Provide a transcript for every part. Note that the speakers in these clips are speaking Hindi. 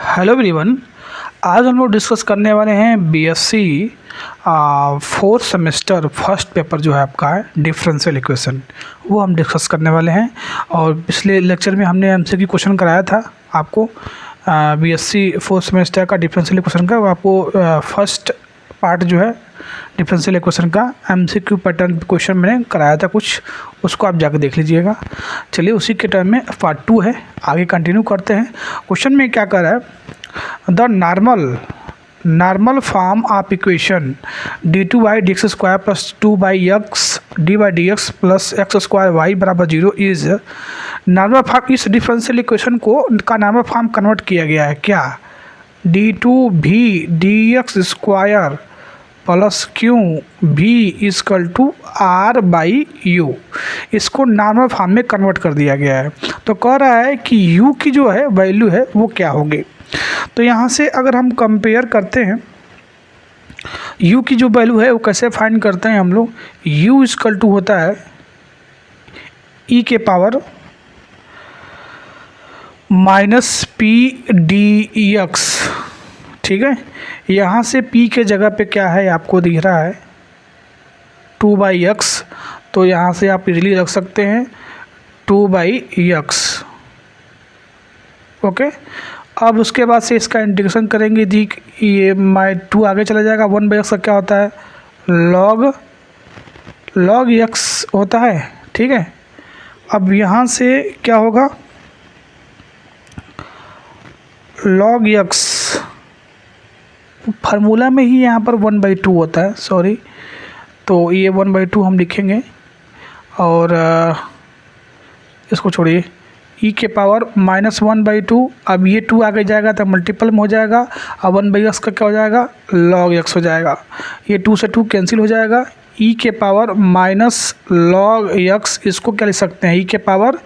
Hello everyone. आज हम लोग डिस्कस करने वाले हैं BSc fourth semester first paper जो है आपका है डिफरेंशियल इक्वेशन, वो हम डिस्कस करने वाले हैं। और पिछले लेक्चर में हमने एमसीक्यू क्वेश्चन कराया था आपको बीएससी फोर्थ सेमेस्टर का डिफरेंशियल इक्वेशन का। वो आपको फर्स्ट पार्ट जो है डिफरेंशियल इक्वेशन का एमसीक्यू पैटर्न क्वेश्चन मैंने कराया था कुछ, उसको आप जाकर देख लीजिएगा। चलिए उसी के टर्म में पार्ट 2 है, आगे कंटिन्यू करते हैं। क्वेश्चन में क्या कर रहा है, the normal form of equation d2y/dx² plus 2x d/dx plus x² y बराबर 0 इज नॉर्मल फॉर्म। इस डिफरेंशियल इक्वेशन को का नॉर्मल फॉर्म कन्वर्ट किया गया है क्या, d2v/dx² प्लस क्यू भी इजकल टू r/u, इसको नॉर्मल फॉर्म में कन्वर्ट कर दिया गया है। तो कह रहा है कि u की जो है वैल्यू है वो क्या होगी। तो यहाँ से अगर हम कंपेयर करते हैं u की जो वैल्यू है वो कैसे फाइंड करते हैं हम लोग, u इजकल टू होता है e के पावर -p/dx, ठीक है। यहाँ से p के जगह पे क्या है आपको दिख रहा है 2/x, तो यहाँ से आप इजीली रख सकते हैं 2/x, ओके। अब उसके बाद से इसका इंटीग्रेशन करेंगे जी, ये 2 आगे चला जाएगा, 1/x का क्या होता है log x होता है, ठीक है। अब यहाँ से क्या होगा log x फार्मूला में ही यहाँ पर 1/2 होता है, सॉरी, तो ये 1/2 हम लिखेंगे और इसको छोड़िए e के पावर -1/2। अब ये 2 आगे जाएगा तो मल्टीपल में हो जाएगा, अब 1/x का क्या हो जाएगा log x हो जाएगा, ये 2 से 2 कैंसिल हो जाएगा, e के पावर -log x, इसको क्या लिख सकते हैं e के पावर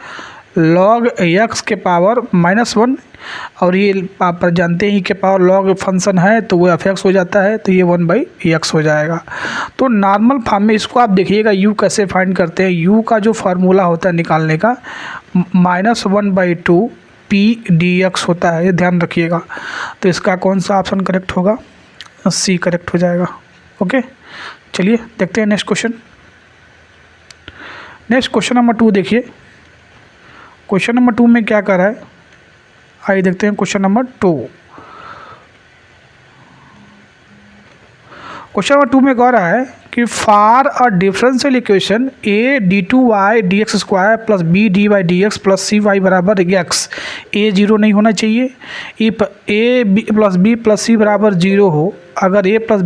log x के पावर -1, और ये आप जानते हैं e के पावर log फंक्शन है तो वो f(x) हो जाता है, तो ये 1/x हो जाएगा। तो नॉर्मल फॉर्म में इसको आप देखिएगा u कैसे फाइंड करते हैं। u का जो फार्मूला होता है निकालने का -1/2 p/dx होता है, ये ध्यान रखिएगा। तो इसका कौन सा ऑप्शन करेक्ट होगा, सी करेक्ट हो जाएगा, ओके। चलिए देखते हैं next question. Next question number 2 देखिए। क्वेश्चन नंबर 2 में क्या कर रहा है, आइए देखते हैं क्वेश्चन नंबर 2। क्वेश्चन नंबर 2 में कह रहा है कि for a differential equation a d2y/dx² plus b d/dx plus cy बराबर x, a 0 नहीं होना चाहिए, a plus b plus c बराबर 0 हो। अगर a plus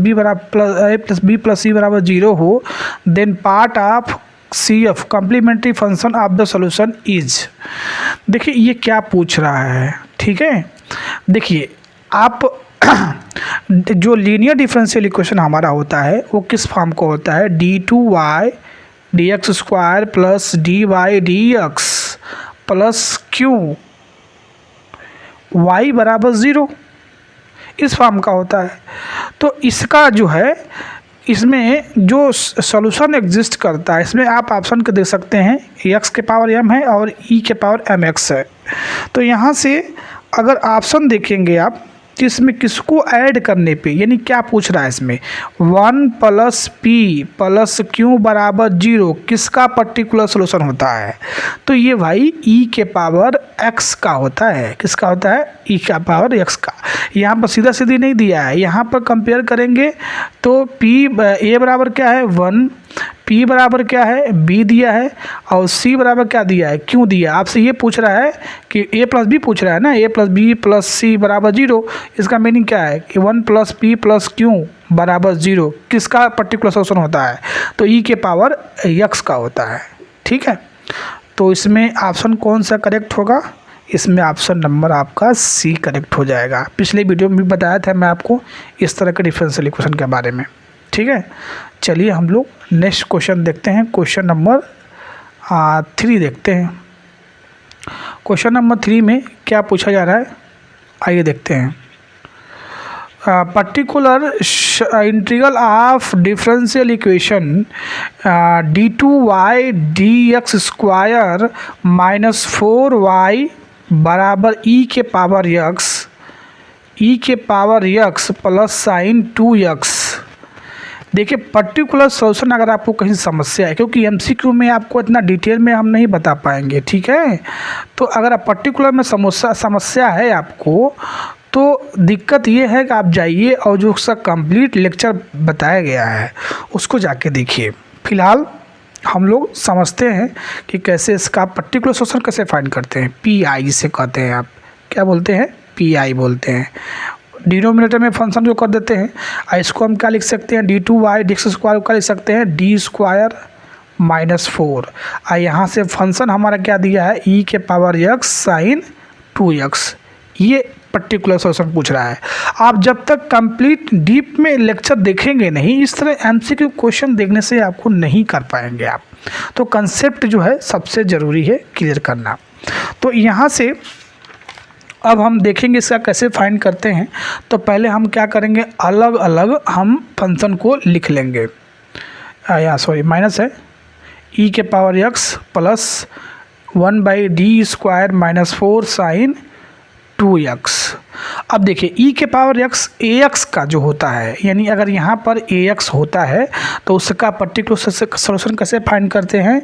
b plus c बराबर 0 हो then part of CF complementary function of the solution is. देखिए ये क्या पूछ रहा है, ठीक है। देखिए आप जो लीनियर डिफरेंशियल इक्वेशन हमारा होता है वो किस फॉर्म को होता है, d2y/dx² plus dy/dx plus Q y बराबर 0, इस फॉर्म का होता है। तो इसका जो है इसमें जो सॉल्यूशन एग्जिस्ट करता है, इसमें आप ऑप्शन को देख सकते हैं x के पावर m है और e के पावर mx है। तो यहाँ से अगर ऑप्शन देखेंगे आप तो इसमें किसको ऐड करने पे, यानी क्या पूछ रहा है इसमें 1 प्लस p प्लस q बराबर 0 किसका पर्टिकुलर सॉल्यूशन होता है, तो ये भाई e के पावर x का होता है। किसका होता है, e का पावर x का। यहाँ पर सीधा सीधी नहीं दिया है, यहाँ पर कंपेयर करेंगे तो a बराबर क्या है 1, p बराबर क्या है b दिया है, और c बराबर क्या दिया है q दिया। आपसे ये पूछ रहा है कि a प्लस b पूछ रहा है ना, a plus b plus c बराबर 0, इसका मीनिंग क्या है कि 1 प्लस p प्लस q बराबर 0 किसका पर्टिकुलर सॉल्यूशन होता है, तो e के पावर x का होता है, ठीक है। तो इसमें ऑप्शन कौन सा करेक्ट होगा, इसमें ऑप्शन नंबर आपका सी करेक्ट हो जाएगा। पिछले वीडियो में भी बताया था मैं आपको इस तरह के डिफरेंशियल इक्वेशन के बारे में, ठीक है। चलिए हम लोग नेक्स्ट क्वेश्चन देखते हैं, क्वेश्चन नंबर 3 देखते हैं। क्वेश्चन नंबर 3 में क्या पूछा जा रहा है, आइए देखते हैं। Particular integral of differential equation d2y/dx² -4y बराबर e के पावर x ई के power x plus sign 2x। देखिए पर्टिकुलर सोल्यूशन अगर आपको कहीं समस्या है, क्योंकि एमसीक्यू में आपको इतना डिटेल में हम नहीं बता पाएंगे, ठीक है। तो अगर आप पर्टिकुलर में समस्या है आपको, तो दिक्कत ये है कि आप जाइए और जो उसका कंप्लीट लेक्चर बताया गया है उसको जाके देखिए। फिलहाल हम लोग समझते हैं कि कैसे इसका पर्टिकुलर सोल्यूशन कैसे फाइंड करते हैं। PI जिसे कहते हैं, आप क्या बोलते हैं, PI बोलते हैं। डिनोमिनेटर में फंक्शन जो कर देते हैं, इसको हम क्या लिख सकते हैं, d2y dx स्क्वायर का लिख सकते हैं d स्क्वायर -4। यहाँ से फंक्शन हमारा क्या दिया है, e के पावर x साइन 2x। ये पर्टिकुलर सोल्यूशन पूछ रहा है। आप जब तक कंप्लीट डीप में लेक्चर देखेंगे नहीं, इस तरह एमसीक्यू क्वेश्चन देखने से आपको नहीं कर पाएंगे आप। तो कंसेप्ट जो है सबसे ज़रूरी है क्लियर करना। तो यहाँ से अब हम देखेंगे इसका कैसे फाइंड करते हैं। तो पहले हम क्या करेंगे, अलग अलग हम फंक्शन को लिख लेंगे। यहाँ सॉरी माइनस है, e के power x plus 1/d square -4 sine 2x। अब देखिए e के पावर x ax का जो होता है, यानी अगर यहाँ पर ax होता है तो उसका पर्टिकुलर सॉल्यूशन कैसे फाइंड करते हैं,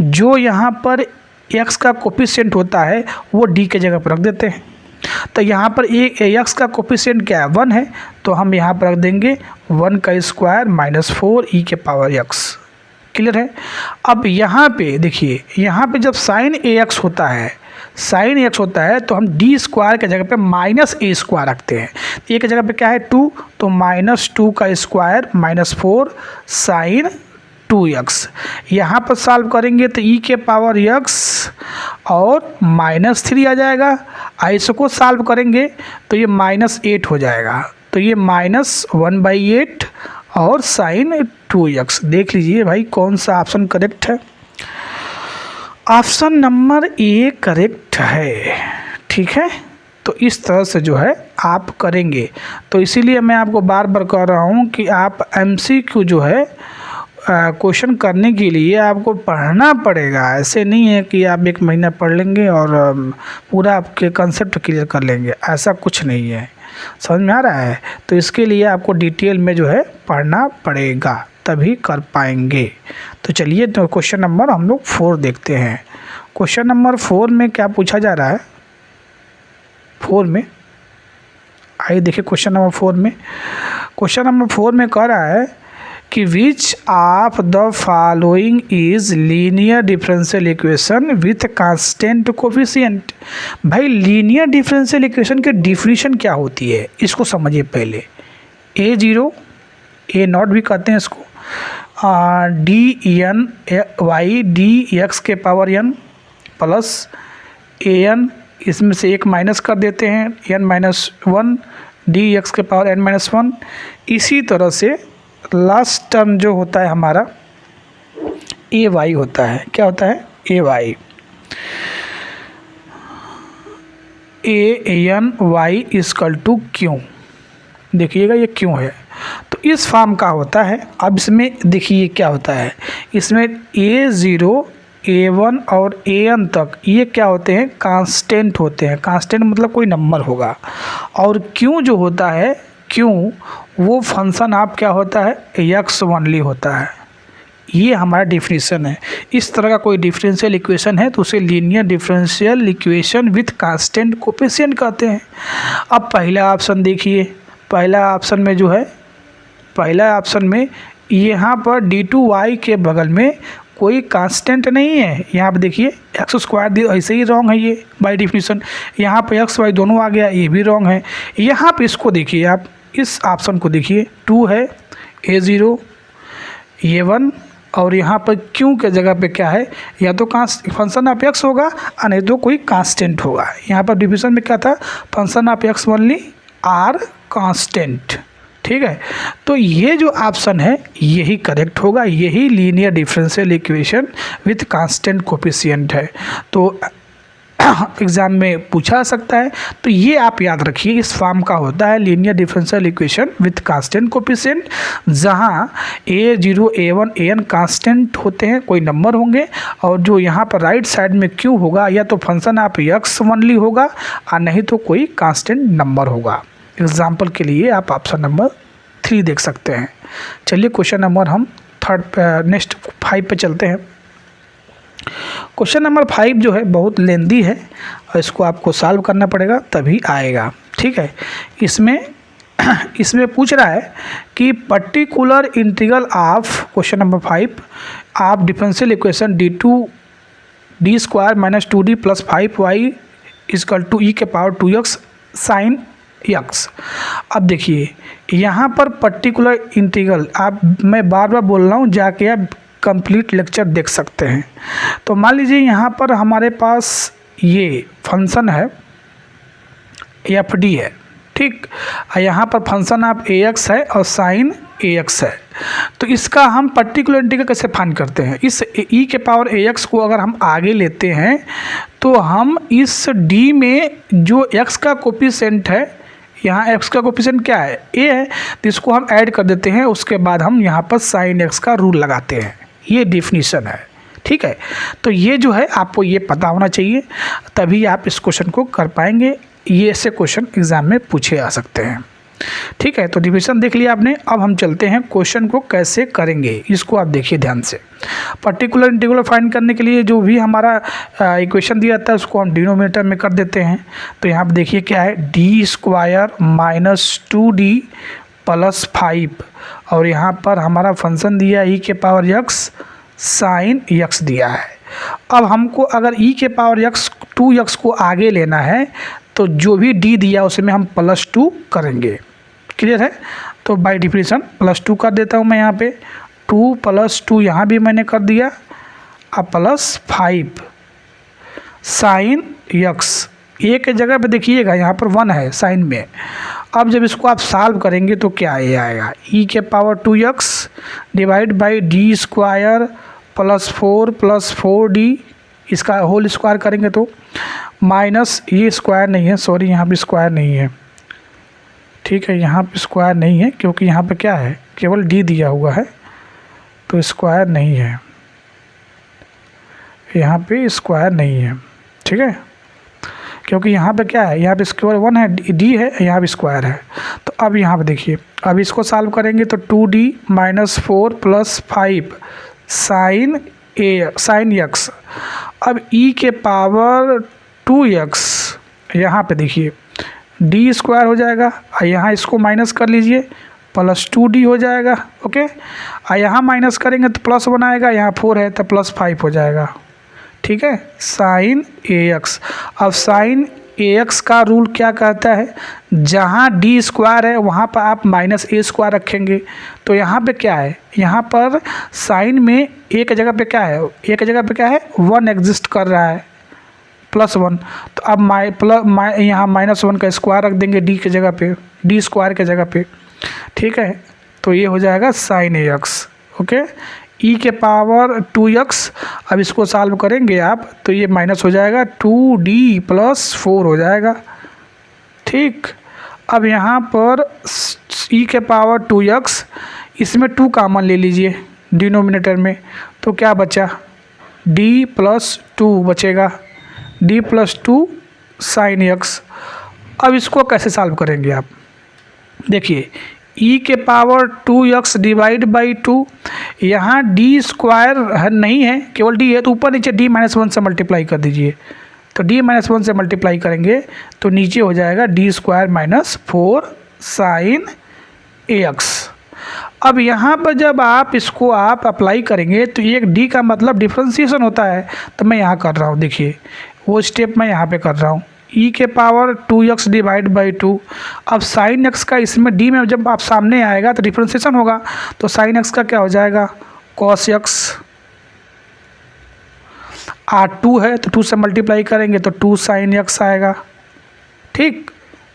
जो यहाँ पर x का कोफिशिएंट होता है वो d के जगह पर रख देते हैं। तो यहाँ पर ax का कोफिशिएंट क्या है, 1 है, तो हम यहाँ पर रख देंगे 1 का स्क्वायर -4 e के पावर x। क्लियर है। अब यहाँ पे देखिए, यहाँ पे जब साइन ax होता है, साइन एक्स होता है तो हम डी स्क्वायर के जगह पे -a स्क्वायर रखते हैं। ए के जगह पे क्या है 2, तो -2 का स्क्वायर -4 साइन 2x। यहाँ पर सॉल्व करेंगे तो e के पावर x और -3 आ जाएगा। इसको सॉल्व करेंगे तो ये -8 हो जाएगा, तो ये -1/8 और साइन 2x। देख लीजिए भाई कौन सा ऑप्शन करेक्ट है। ऑप्शन नंबर ए करेक्ट है, ठीक है। तो इस तरह से जो है आप करेंगे। तो इसीलिए मैं आपको बार बार कह रहा हूँ कि आप एमसीक्यू जो है क्वेश्चन करने के लिए आपको पढ़ना पड़ेगा। ऐसे नहीं है कि आप 1 महीना पढ़ लेंगे और पूरा आपके कंसेप्ट क्लियर कर लेंगे, ऐसा कुछ नहीं है। समझ में आ रहा है। तो इसके लिए आपको डिटेल में जो है पढ़ना पड़ेगा, तभी कर पाएंगे। तो चलिए तो क्वेश्चन नंबर हम लोग 4 देखते हैं। क्वेश्चन नंबर 4 में क्या पूछा जा रहा है, 4 में आइए देखिए। क्वेश्चन नंबर 4 में कह रहा है कि which of the following is linear differential equation with constant coefficient. भाई लीनियर डिफरेंशियल इक्वेशन की डिफिनीशन क्या होती है, इसको समझिए पहले। a0 a0 भी कहते हैं इसको, dny dx के पावर n प्लस an, इसमें से एक माइनस कर देते हैं n-1 dx के पावर n-1। इसी तरह से लास्ट टर्म जो होता है हमारा ay होता है। क्या होता है, ay a(n)y = q। देखिएगा ये क्यों है, तो इस फॉर्म का होता है। अब इसमें देखिए क्या होता है, इसमें a0 a1 और an तक ये क्या होते हैं, कांस्टेंट होते हैं। कांस्टेंट मतलब कोई नंबर होगा। और q जो होता है, q वो फंक्शन आप क्या होता है, x ओनली होता है। ये हमारा डिफिनीशन है। इस तरह का कोई डिफरेंशियल इक्वेशन है तो उसे linear differential equation with constant coefficient कहते हैं। अब पहला ऑप्शन देखिए, पहला ऑप्शन में जो है, पहला ऑप्शन में यहाँ पर d2y के बगल में कोई कांस्टेंट नहीं है। यहाँ पर देखिए x², ऐसे ही रॉन्ग है ये बाय डिफिनीशन। यहाँ पर x y दोनों आ गया, ये भी रॉन्ग है। यहाँ पे इसको देखिए, आप इस ऑप्शन को देखिए, 2 है, a0 a1 और यहाँ पर q के जगह पे क्या है, या तो फंक्शन ऑफ x होगा और नहीं तो कोई कांस्टेंट होगा। यहाँ पर डिफिनीशन में क्या था, function of x only or constant, ठीक है। तो ये जो ऑप्शन है यही करेक्ट होगा, यही linear differential equation with constant coefficient है। तो एग्ज़ाम में पूछा सकता है। तो ये आप याद रखिए, इस फॉर्म का होता है linear differential equation with constant coefficient, जहाँ a0 a1 an कांस्टेंट होते हैं, कोई नंबर होंगे, और जो यहाँ पर राइट साइड में q होगा या तो फंक्शन ऑफ x ओनली होगा और नहीं तो कोई कांस्टेंट नंबर होगा। एग्जाम्पल के लिए आप ऑप्शन नंबर 3 देख सकते हैं। चलिए क्वेश्चन नंबर हम नेक्स्ट 5 पे चलते हैं। क्वेश्चन नंबर 5 जो है बहुत लेंदी है और इसको आपको सॉल्व करना पड़ेगा तभी आएगा, ठीक है। इसमें पूछ रहा है कि particular integral of, question number 5, आप differential equation D square minus 2d plus 5y is equal to e के पावर 2x साइन x। अब देखिए यहाँ पर पर्टिकुलर इंटीग्रल, मैं बार बार बोल रहा हूँ, जाके आप कंप्लीट लेक्चर देख सकते हैं। तो मान लीजिए यहाँ पर हमारे पास ये फंक्शन है fd है, ठीक। यहाँ पर फंक्शन आप ax है और साइन ax है। तो इसका हम पर्टिकुलर इंटीग्रल कैसे फाइंड करते हैं? इस e के पावर ax को अगर हम आगे लेते हैं तो हम इस d में जो x का कोफिशिएंट है, यहाँ x का कोफिशिएंट क्या है, a है, तो इसको हम ऐड कर देते हैं। उसके बाद हम यहाँ पर साइन x का रूल लगाते हैं। ये डेफिनेशन है, ठीक है। तो ये जो है आपको ये पता होना चाहिए, तभी आप इस क्वेश्चन को कर पाएंगे। ये ऐसे क्वेश्चन एग्जाम में पूछे आ सकते हैं, ठीक है। तो डिफिनेशन देख लिया आपने। अब हम चलते हैं क्वेश्चन को कैसे करेंगे, इसको आप देखिए ध्यान से। पर्टिकुलर इंटीग्रल फाइंड करने के लिए जो भी हमारा इक्वेशन दिया जाता है उसको हम डिनोमिनेटर में कर देते हैं। तो यहाँ पर देखिए क्या है, D square minus 2d plus 5, और यहाँ पर हमारा फंक्शन दिया ई के पावर x साइन x दिया है। अब हमको अगर ई के पावर x 2x को आगे लेना है तो जो भी d दिया उसमें हम +2 करेंगे, क्लियर है। तो बाय डिफिनेशन +2 कर देता हूँ मैं यहाँ पे, 2 + 2 यहाँ भी मैंने कर दिया, अब +5 साइन x। ए के जगह पे देखिएगा यहाँ पर 1 है साइन में। अब जब इसको आप सॉल्व करेंगे तो क्या ये आएगा, ई के power 2x divide by D square plus 4 + 4d, इसका होल स्क्वायर करेंगे तो माइनस, ये स्क्वायर नहीं है, सॉरी यहाँ पे स्क्वायर नहीं है, ठीक है। यहाँ पे स्क्वायर नहीं है क्योंकि यहाँ पे क्या है, केवल d दिया हुआ है, तो स्क्वायर नहीं है, यहाँ पे स्क्वायर नहीं है, ठीक है। क्योंकि यहाँ पे क्या है, यहाँ पे स्क्वायर 1 है, d है, यहाँ पे स्क्वायर है। तो अब यहाँ पे देखिए, अब इसको सॉल्व करेंगे तो 2d - 4 + 5 साइन x। अब e के पावर 2x, यहाँ पे देखिए d स्क्वायर हो जाएगा, और यहाँ इसको माइनस कर लीजिए, +2d हो जाएगा, ओके। और यहाँ माइनस करेंगे तो +1 आएगा, यहाँ 4 है तो +5 हो जाएगा, ठीक है, साइन ax। अब साइन ax का रूल क्या कहता है, जहाँ d स्क्वायर है वहाँ पर आप -a² रखेंगे। तो यहाँ पे क्या है, यहाँ पर साइन में एक जगह पे क्या है, एक जगह पे क्या है, 1 एग्जिस्ट कर रहा है, +1। तो अब यहाँ -1 का स्क्वायर रख देंगे d के जगह पे, d स्क्वायर के जगह पे, ठीक है। तो ये हो जाएगा साइन ax, ओके। ई के पावर 2x, अब इसको सॉल्व करेंगे आप तो ये माइनस हो जाएगा, 2d + 4 हो जाएगा, ठीक। अब यहाँ पर ई के पावर 2x, इसमें 2 कॉमन ले लीजिए डिनोमिनेटर में, तो क्या बचा, d + 2 बचेगा, d + 2 साइन x। अब इसको कैसे सॉल्व करेंगे आप, देखिए e के पावर 2x डिवाइड बाई 2, यहाँ d स्क्वायर नहीं है, केवल d है, तो ऊपर नीचे d - 1 से मल्टीप्लाई कर दीजिए। तो d - 1 से मल्टीप्लाई करेंगे तो नीचे हो जाएगा d स्क्वायर - 4 साइन ax। अब यहाँ पर जब आप इसको आप अप्लाई करेंगे तो एक d का मतलब डिफ्रेंशिएशन होता है, तो मैं यहाँ कर रहा हूँ, देखिए वो स्टेप मैं यहाँ पे कर रहा हूँ, e के पावर 2x डिवाइड बाई 2। अब साइन x का इसमें d में जब आप सामने आएगा तो डिफ्रेंशिएशन होगा, तो साइन x का क्या हो जाएगा, cos x, और 2 है तो 2 से मल्टीप्लाई करेंगे तो 2 साइन x आएगा, ठीक,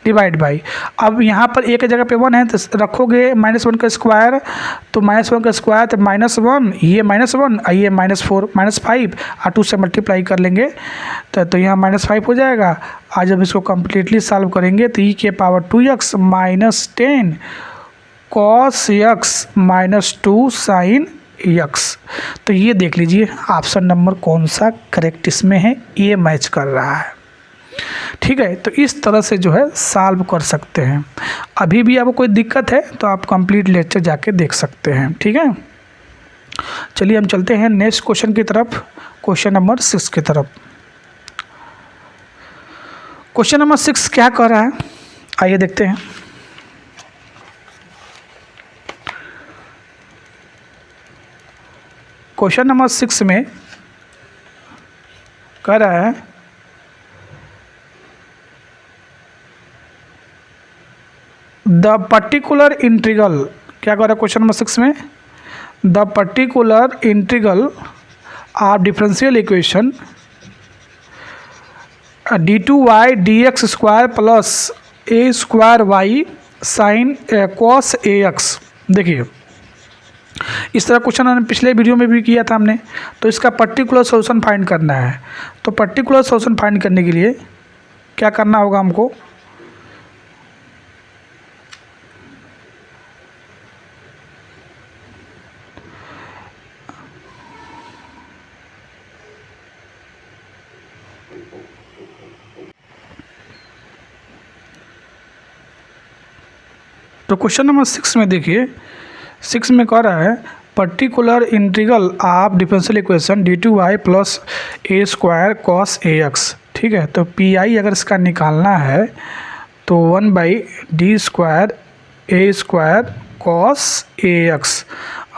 डिवाइड बाई। अब यहाँ पर एक जगह पे 1 है तो रखोगे -1 का स्क्वायर, तो -1 का स्क्वायर तो -1, ये -1, ये -4 -5, और 2 से मल्टीप्लाई कर लेंगे तो यहाँ -5 हो जाएगा। आज जब इसको कम्प्लीटली सॉल्व करेंगे तो e के power 2x - 10 cos x - 2 sine x। तो ये देख लीजिए ऑप्शन नंबर कौन सा करेक्ट इसमें है, ये मैच कर रहा है, ठीक है, तो इस तरह से जो है सॉल्व कर सकते हैं। अभी भी आपको कोई दिक्कत है तो आप कंप्लीट लेक्चर जाके देख सकते हैं। ठीक है, चलिए हम चलते हैं नेक्स्ट क्वेश्चन की तरफ, क्वेश्चन नंबर 6 की तरफ। क्वेश्चन नंबर 6 क्या कह रहा है, आइए देखते हैं। क्वेश्चन नंबर 6 में कह रहा है द पर्टिकुलर इंटीग्रल, क्या कह रहा है क्वेश्चन नंबर 6 में, the particular integral of differential equation d2y dx square plus a square y sine cos a x. देखिए इस तरह क्वेश्चन हमने पिछले वीडियो में भी किया था हमने, तो इसका पर्टिकुलर सॉल्यूशन फाइंड करना है। तो पर्टिकुलर सॉल्यूशन फाइंड करने के लिए क्या करना होगा हमको, तो क्वेश्चन नंबर 6 में देखिए, 6 में कह रहा है particular integral of differential equation d2y plus a square cos a x. ठीक है, तो पी आई अगर इसका निकालना है तो 1/d square A square cos a x,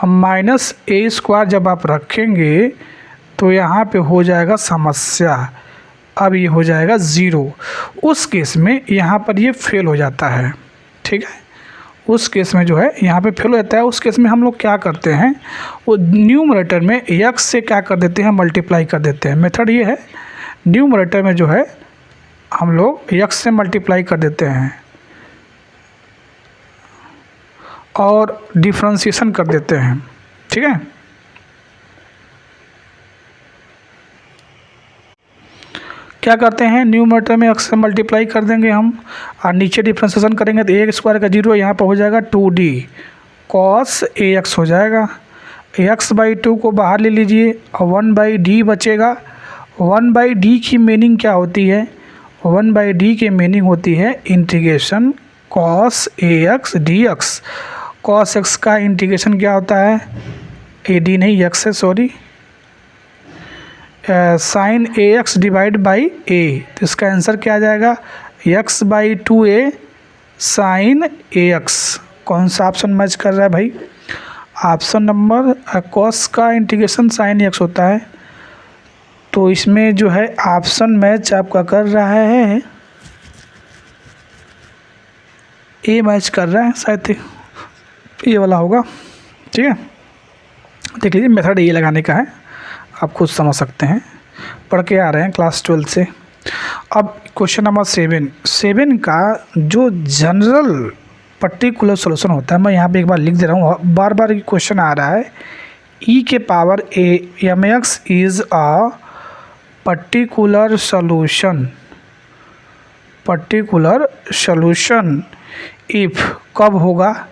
minus A square जब आप रखेंगे तो यहाँ पे हो जाएगा समस्या, अब ये हो जाएगा 0। उस केस में यहाँ पर ये फेल हो जाता है। ठीक है, उस केस में जो है यहाँ पे फेल हो जाता है। उस केस में हम लोग क्या करते हैं, वो न्यूमरेटर में x से क्या कर देते हैं, मल्टीप्लाई कर देते हैं। मेथड ये है, न्यूमरेटर में जो है हम लोग x से मल्टीप्लाई कर देते हैं और डिफ्रेंशिएशन कर देते हैं। ठीक है, क्या करते हैं, न्यूमरेटर में x से मल्टीप्लाई कर देंगे हम और नीचे डिफ्रेंशिएशन करेंगे तो ए स्क्वायर का 0 यहाँ पर हो जाएगा 2d कॉस ए एक्स हो जाएगा। x/2 को बाहर ले लीजिए और 1/d बचेगा। 1/d की मीनिंग क्या होती है, 1/d की मीनिंग होती है integration cos a x d x. Cos x का इंटीग्रेशन क्या होता है, ए डी नहीं एक्स है, sorry, sine a x divide by a. तो इसका आंसर क्या आ जाएगा, x/2a साइन ए एक्स। कौन सा ऑप्शन मैच कर रहा है भाई, ऑप्शन नंबर कॉस का इंटीग्रेशन साइन एक्स होता है, तो इसमें जो है ऑप्शन मैच आपका कर रहा है, ए मैच कर रहा है, शायद ये वाला होगा। ठीक है, देख लीजिए मेथड ये लगाने का है, आप खुद समझ सकते हैं, पढ़ के आ रहे हैं क्लास 12 से। अब क्वेश्चन नंबर 7 का जो जनरल पर्टिकुलर सॉल्यूशन होता है, मैं यहाँ पे एक बार लिख दे रहा हूँ, बार बार क्वेश्चन आ रहा है, e के power a mx is a particular solution if कब होगा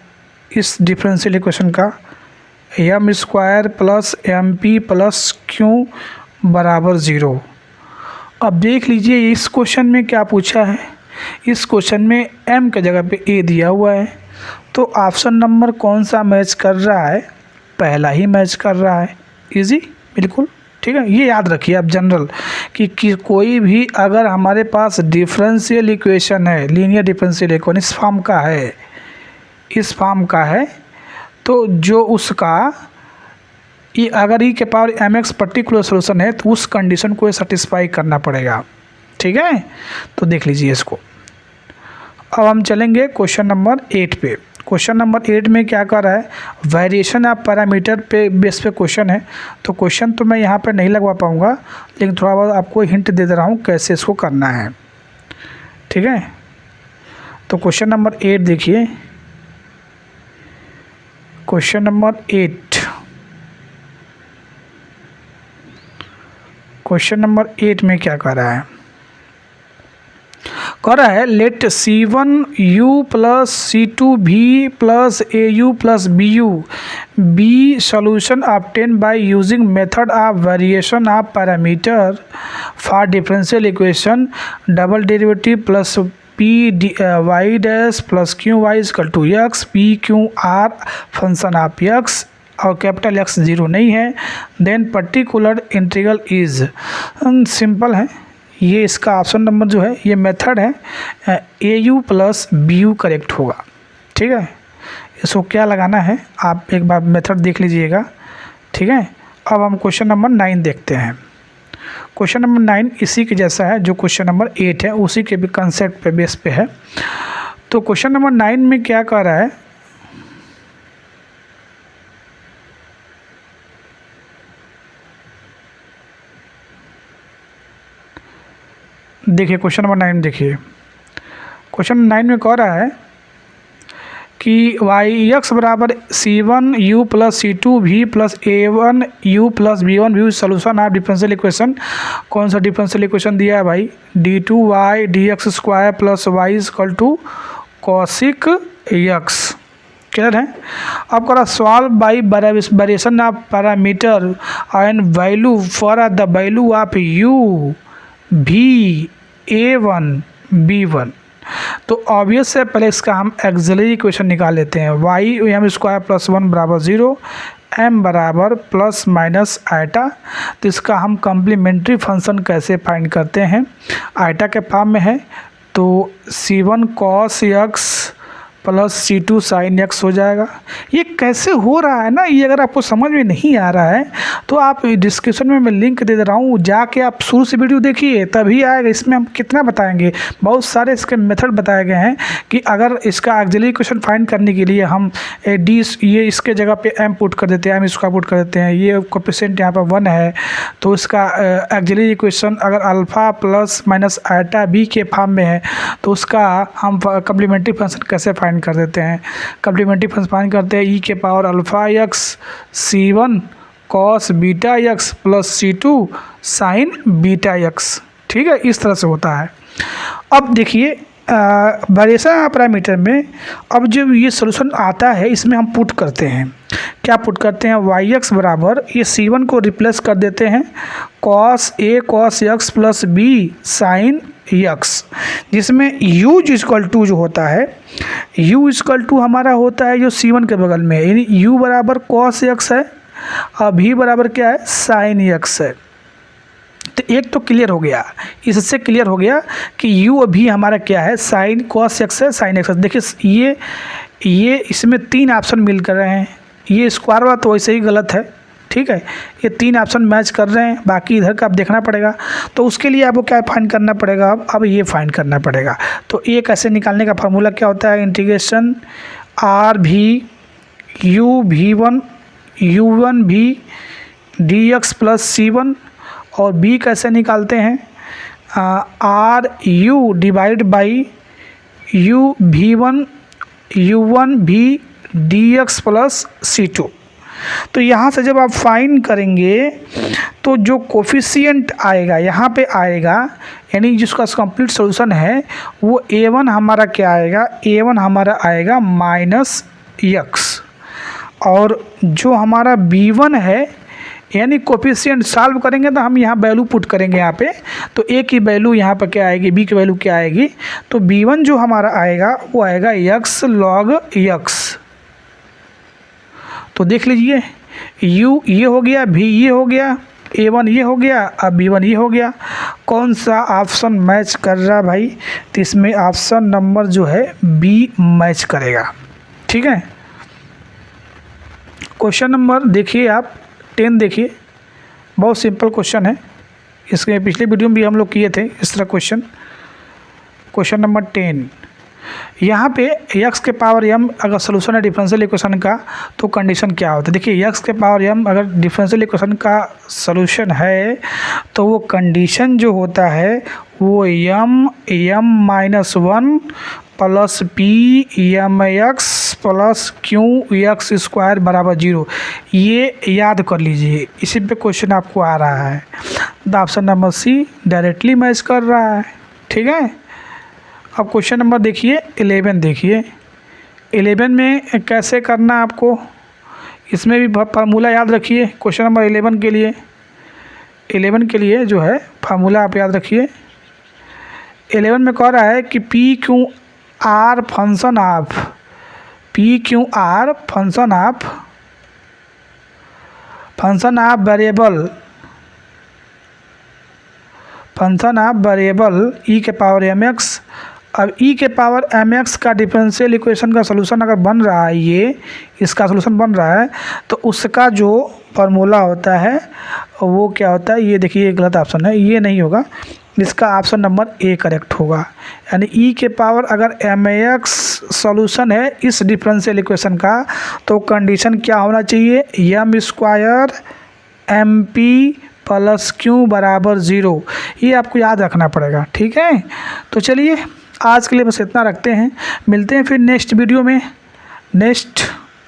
इस डिफरेंशियल इक्वेशन का, m square plus m p plus q बराबर 0। अब देख लीजिए इस क्वेश्चन में क्या पूछा है, इस क्वेश्चन में m के जगह पे a दिया हुआ है, तो ऑप्शन नंबर कौन सा मैच कर रहा है, पहला ही मैच कर रहा है, इजी बिल्कुल। ठीक है, ये याद रखिए आप जनरल कि कोई भी अगर हमारे पास डिफरेंशियल इक्वेशन है, लीनियर डिफरेंशियल इक्वेशन इस फॉर्म का है, तो जो उसका ये अगर ई के power m x particular solution है तो उस कंडीशन को सेटिस्फाई करना पड़ेगा। ठीक है, तो देख लीजिए इसको। अब हम चलेंगे क्वेश्चन नंबर 8 पे। क्वेश्चन नंबर 8 में क्या कर रहा है, वेरिएशन ऑफ पैरामीटर पे बेस पे क्वेश्चन है, तो क्वेश्चन तो मैं यहाँ पे नहीं लगवा पाऊँगा, लेकिन थोड़ा बहुत आपको हिंट दे दे रहा हूँ कैसे इसको करना है। ठीक है, तो क्वेश्चन नंबर 8 देखिए, क्वेश्चन नंबर 8, क्वेश्चन नंबर 8 में क्या कर रहा है, कह रहा है let C1U plus C2V plus AU plus BU be solution obtain by using method of variation of parameter for differential equation double derivative plus P y dash plus QY equal to X PQR function of X और कैपिटल X जीरो नहीं है, then particular integral is simple है। ये इसका ऑप्शन नंबर जो है ये मेथड है AU प्लस BU करेक्ट होगा। ठीक है, इसको क्या लगाना है आप एक बार मेथड देख लीजिएगा। ठीक है, अब हम क्वेश्चन नंबर 9 देखते हैं। क्वेश्चन नंबर 9 इसी के जैसा है जो क्वेश्चन नंबर 8 है, उसी के भी कंसेप्ट पे बेस पे है। तो क्वेश्चन नंबर 9 में क्या कह रहा है, देखिए क्वेश्चन नंबर 9 देखिए, क्वेश्चन 9 में कह रहा है कि y(x) बराबर C1U plus C2V plus A1U plus B1V solution of differential equation. कौन सा डिफरेंशियल इक्वेशन दिया है भाई, d2y dx square plus y equal to cosec x। Clear है। अब करा solve by variation of parameter and value for the value of u v a1 b1। तो ऑब्वियस है पहले इसका हम एक्सिलरी इक्वेशन निकाल लेते हैं। y m स्क्वायर प्लस 1 बराबर 0, m बराबर प्लस माइनस आइटा। तो इसका हम कम्प्लीमेंट्री फंक्शन कैसे फाइंड करते हैं, आइटा के फॉर्म में है तो C1 cos x plus C2 sin x हो जाएगा। ये कैसे हो रहा है ना, ये अगर आपको समझ में नहीं आ रहा है तो आप डिस्क्रिप्शन में मैं लिंक दे रहा हूँ, जाके आप शुरू से वीडियो देखिए तभी आएगा। इसमें हम कितना बताएंगे, बहुत सारे इसके मेथड बताए गए हैं कि अगर इसका ऑक्सिलरी इक्वेशन फाइंड करने के लिए हम डी ये इसके जगह पे m पुट कर देते हैं, m स्क्वायर पुट कर देते हैं, ये कोएफिशिएंट यहाँ पर 1 है तो इसका ऑक्सिलरी इक्वेशन अगर alpha plus minus iota b के फॉर्म में है तो उसका हम कम्प्लीमेंट्री फंक्शन कैसे फाइंड कर देते हैं। कम्प्लीमेंट्री फंक्शन फाइंड करते हैं e के power alpha x C1 cos beta x plus C2 sin beta x। ठीक है, इस तरह से होता है। अब देखिए वेरिएशन पैरामीटर में अब जब ये सॉल्यूशन आता है इसमें हम पुट करते हैं, क्या पुट करते हैं, y(x) बराबर ये C1 को रिप्लेस कर देते हैं cos a cos x plus b sin x, जिसमें u इक्वल टू जो होता है u इक्वल टू हमारा होता है जो C1 के बगल में, यानी u बराबर cos x है और v बराबर क्या है sin x है। तो एक तो क्लियर हो गया, इससे क्लियर हो गया कि u अभी हमारा क्या है sin cos x है sin x है। देखिए ये इसमें 3 ऑप्शन मिल कर रहे हैं, ये स्क्वायर वाला तो वैसे ही गलत है। ठीक है, ये 3 ऑप्शन मैच कर रहे हैं, बाकी इधर का आप देखना पड़ेगा। तो उसके लिए आपको क्या फाइंड करना पड़ेगा, अब ये फाइंड करना पड़ेगा। तो ये कैसे निकालने का फार्मूला क्या होता है, इंटीग्रेशन आर भी यू v1 u1 भी dx प्लस C1 और b कैसे निकालते हैं, r u divide by u v1 u1 भी dx प्लस C2। तो यहाँ से जब आप फाइंड करेंगे तो जो कोफिशिएंट आएगा यहाँ पे आएगा, यानी जिसका कंप्लीट सॉल्यूशन है वो a1 हमारा क्या आएगा, a1 हमारा आएगा माइनस x, और जो हमारा b1 है यानी कोफिशिएंट सॉल्व करेंगे तो हम यहाँ वैल्यू पुट करेंगे यहाँ पे, तो a की वैल्यू यहाँ पर क्या आएगी, b की वैल्यू क्या आएगी, तो b1 जो हमारा आएगा वो आएगा x log x। तो देख लीजिए u ये हो गया, v ये हो गया, a1 ये हो गया, अब b1 ये हो गया। कौन सा ऑप्शन मैच कर रहा भाई, तो इसमें ऑप्शन नंबर जो है b मैच करेगा। ठीक है, क्वेश्चन नंबर देखिए आप 10 देखिए, बहुत सिंपल क्वेश्चन है, इसके पिछले वीडियो में भी हम लोग किए थे इस तरह क्वेश्चन। क्वेश्चन नंबर 10, यहाँ पे x के पावर m अगर सोल्यूशन है डिफरेंशियल इक्वेशन का तो कंडीशन क्या होता है। देखिए x के पावर m अगर डिफरेंशियल इक्वेशन का सोल्यूशन है तो वो कंडीशन जो होता है वो m minus 1 plus p mx plus q(x) square बराबर 0, ये याद कर लीजिए। इसी पे क्वेश्चन आपको आ रहा है, the option number C directly match कर रहा है। ठीक है, अब क्वेश्चन नंबर देखिए 11 देखिए। 11 में कैसे करना आपको, इसमें भी फार्मूला याद रखिए। क्वेश्चन नंबर 11 के लिए, 11 के लिए जो है फार्मूला आप याद रखिए। 11 में कह रहा है कि P Q R function of, P Q R function of variable e के पावर एम एक्स। अब ई के पावर एम एक्स का डिफरेंशियल इक्वेशन का सलूशन अगर बन रहा है, ये इसका सलूशन बन रहा है, तो उसका जो फार्मूला होता है वो क्या होता है, ये देखिए गलत ऑप्शन है, ये नहीं होगा, इसका ऑप्शन नंबर ए करेक्ट होगा। यानी ई के पावर अगर एम एक्स सॉल्यूशन है इस डिफरेंशियल इक्वेशन का, तो कंडीशन क्या होना चाहिए, m square m p plus q बराबर 0। ये आपको याद रखना पड़ेगा, ठीक है। तो चलिए आज के लिए बस इतना रखते हैं, मिलते हैं फिर नेक्स्ट वीडियो में। नेक्स्ट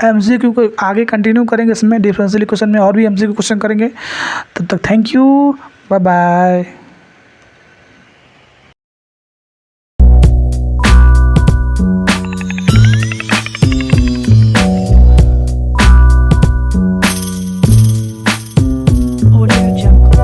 एमसीक्यू को आगे कंटिन्यू करेंगे, इसमें डिफरेंशियल इक्वेशन में और भी एमसीक्यू क्वेश्चन करेंगे। तब तक thank you, bye bye. Audio Jungle.